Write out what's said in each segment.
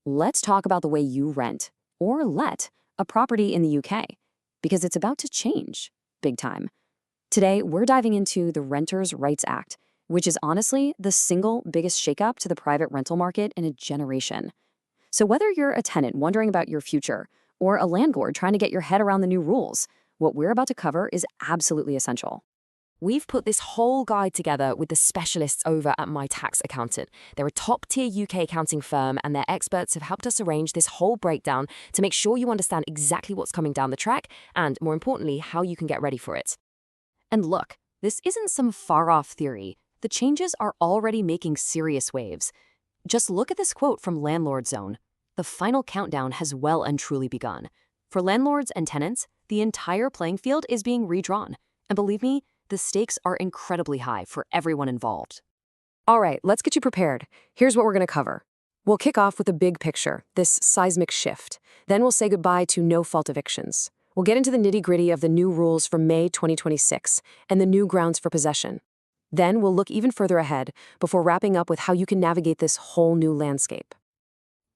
let's talk about the way you rent or let a property in the UK, because it's about to change big time. Today, we're diving into the Renters' Rights Act, which is honestly the single biggest shakeup to the private rental market in a generation. So whether you're a tenant wondering about your future or a landlord trying to get your head around the new rules, what we're about to cover is absolutely essential. We've put this whole guide together with the specialists over at My Tax Accountant. They're a top-tier UK accounting firm, and their experts have helped us arrange this whole breakdown to make sure you understand exactly what's coming down the track and, more importantly, how you can get ready for it. And look, this isn't some far-off theory. The changes are already making serious waves. Just look at this quote from Landlord Zone. The final countdown has well and truly begun. For landlords and tenants, the entire playing field is being redrawn. And believe me, the stakes are incredibly high for everyone involved. All right, let's get you prepared. Here's what we're going to cover. We'll kick off with the big picture, this seismic shift. Then we'll say goodbye to no-fault evictions. We'll get into the nitty-gritty of the new rules from May 2026 and the new grounds for possession. Then we'll look even further ahead before wrapping up with how you can navigate this whole new landscape.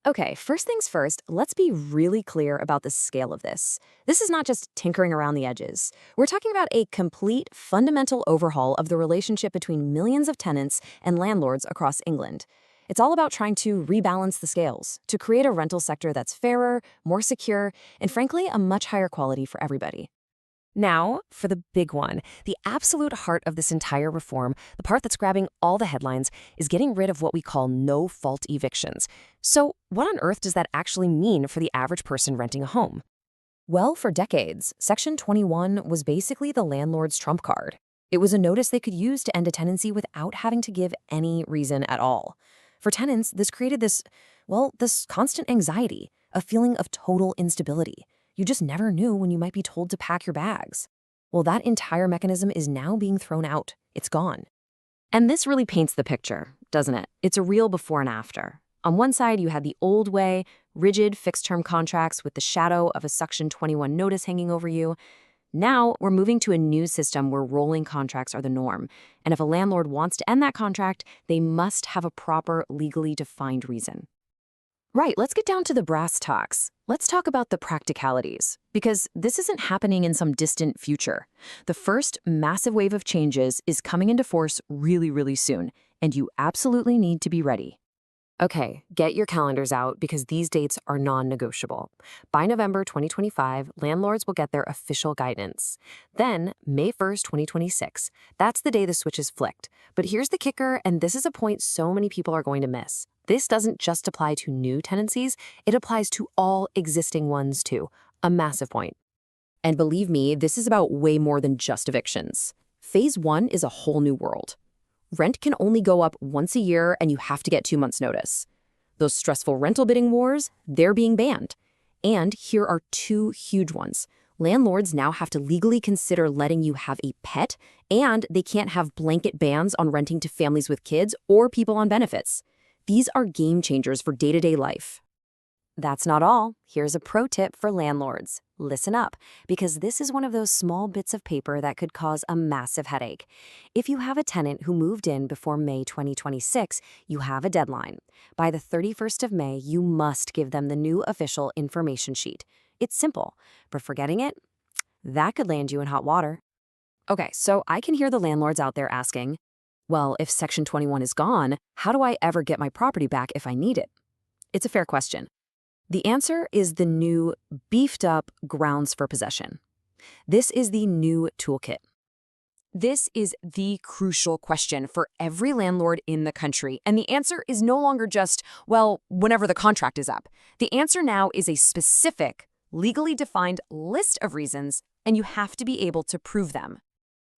Okay, first things first, let's be really clear about the scale of this. This is not just tinkering around the edges. We're talking about a complete, fundamental overhaul of the relationship between millions of tenants and landlords across England. It's all about trying to rebalance the scales, to create a rental sector that's fairer, more secure, and frankly, a much higher quality for everybody. Now, for the big one, the absolute heart of this entire reform, the part that's grabbing all the headlines, is getting rid of what we call no-fault evictions. So, what on earth does that actually mean for the average person renting a home? Well, for decades, Section 21 was basically the landlord's trump card. It was a notice they could use to end a tenancy without having to give any reason at all. For tenants, this created this constant anxiety, a feeling of total instability. You just never knew when you might be told to pack your bags. Well, that entire mechanism is now being thrown out. It's gone. And this really paints the picture, doesn't it? It's a real before and after. On one side, you had the old way, rigid fixed-term contracts with the shadow of a Section 21 notice hanging over you. Now, we're moving to a new system where rolling contracts are the norm. And if a landlord wants to end that contract, they must have a proper, legally defined reason. Right, let's get down to the brass tacks. Let's talk about the practicalities, because this isn't happening in some distant future. The first massive wave of changes is coming into force really, really soon, and you absolutely need to be ready. Okay, get your calendars out because these dates are non-negotiable. By November 2025, landlords will get their official guidance. Then, May 1st, 2026, that's the day the switch is flicked. But here's the kicker, and this is a point so many people are going to miss. This doesn't just apply to new tenancies, it applies to all existing ones too. A massive point. And believe me, this is about way more than just evictions. Phase 1 is a whole new world. Rent can only go up once a year and you have to get 2 months' notice. Those stressful rental bidding wars, they're being banned. And here are 2 huge ones. Landlords now have to legally consider letting you have a pet, and they can't have blanket bans on renting to families with kids or people on benefits. These are game changers for day-to-day life. That's not all. Here's a pro tip for landlords. Listen up, because this is one of those small bits of paper that could cause a massive headache. If you have a tenant who moved in before May 2026, you have a deadline. By the 31st of May, you must give them the new official information sheet. It's simple, but forgetting it, that could land you in hot water. Okay, so I can hear the landlords out there asking, well, if Section 21 is gone, how do I ever get my property back if I need it? It's a fair question. The answer is the new beefed-up grounds for possession. This is the new toolkit. This is the crucial question for every landlord in the country, and the answer is no longer just, well, whenever the contract is up. The answer now is a specific, legally defined list of reasons, and you have to be able to prove them.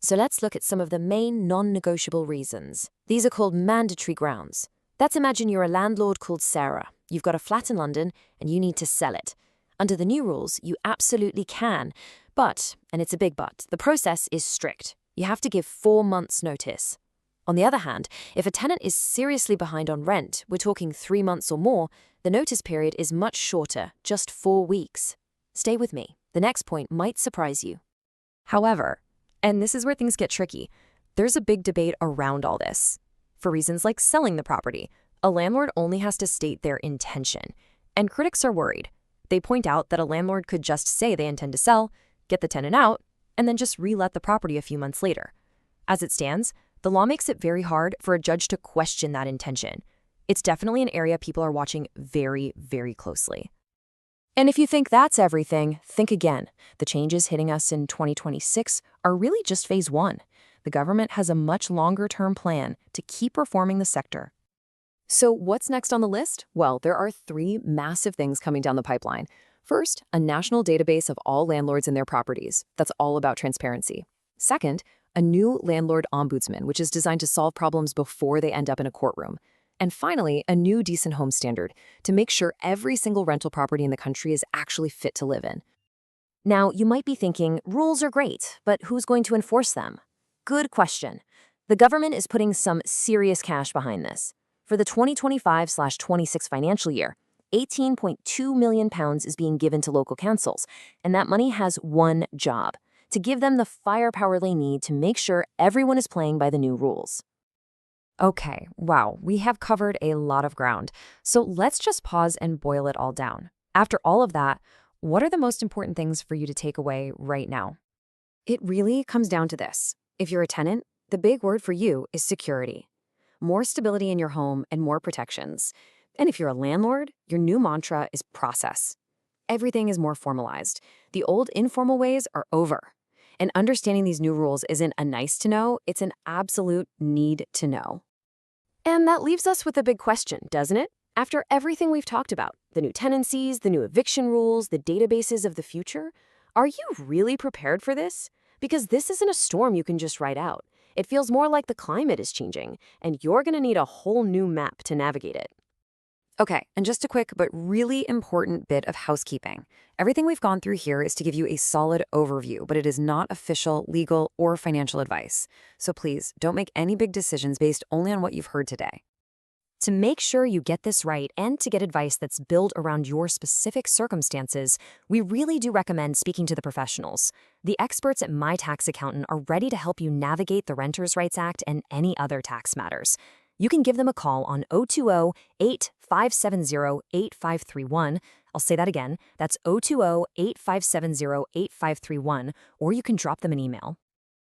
So let's look at some of the main non-negotiable reasons. These are called mandatory grounds. Let's imagine you're a landlord called Sarah. You've got a flat in London and you need to sell it. Under the new rules, you absolutely can. But, and it's a big but, the process is strict. You have to give 4 months' notice. On the other hand, if a tenant is seriously behind on rent, we're talking 3 months or more, the notice period is much shorter, just 4 weeks. Stay with me. The next point might surprise you. However, and this is where things get tricky, there's a big debate around all this. For reasons like selling the property, a landlord only has to state their intention. And critics are worried. They point out that a landlord could just say they intend to sell, get the tenant out, and then just re-let the property a few months later. As it stands, the law makes it very hard for a judge to question that intention. It's definitely an area people are watching very, very closely. And if you think that's everything, think again. The changes hitting us in 2026 are really just phase one. The government has a much longer-term plan to keep reforming the sector. So what's next on the list? Well, there are three massive things coming down the pipeline. First, a national database of all landlords and their properties. That's all about transparency. Second, a new landlord ombudsman, which is designed to solve problems before they end up in a courtroom. And finally, a new decent home standard to make sure every single rental property in the country is actually fit to live in. Now, you might be thinking, rules are great, but who's going to enforce them? Good question. The government is putting some serious cash behind this. For the 2025/26 financial year, £18.2 million is being given to local councils, and that money has one job: to give them the firepower they need to make sure everyone is playing by the new rules. Okay, wow, we have covered a lot of ground. So let's just pause and boil it all down. After all of that, what are the most important things for you to take away right now? It really comes down to this. If you're a tenant, the big word for you is security. More stability in your home and more protections. And if you're a landlord, your new mantra is process. Everything is more formalized. The old informal ways are over. And understanding these new rules isn't a nice to know, it's an absolute need to know. And that leaves us with a big question, doesn't it? After everything we've talked about, the new tenancies, the new eviction rules, the databases of the future, are you really prepared for this? Because this isn't a storm you can just ride out. It feels more like the climate is changing, and you're going to need a whole new map to navigate it. Okay, and just a quick but really important bit of housekeeping. Everything we've gone through here is to give you a solid overview, but it is not official, legal, or financial advice. So please, don't make any big decisions based only on what you've heard today. To make sure you get this right and to get advice that's built around your specific circumstances, we really do recommend speaking to the professionals. The experts at My Tax Accountant are ready to help you navigate the Renters' Rights Act and any other tax matters. You can give them a call on 020-8570-8531. I'll say that again. That's 020-8570-8531, or you can drop them an email.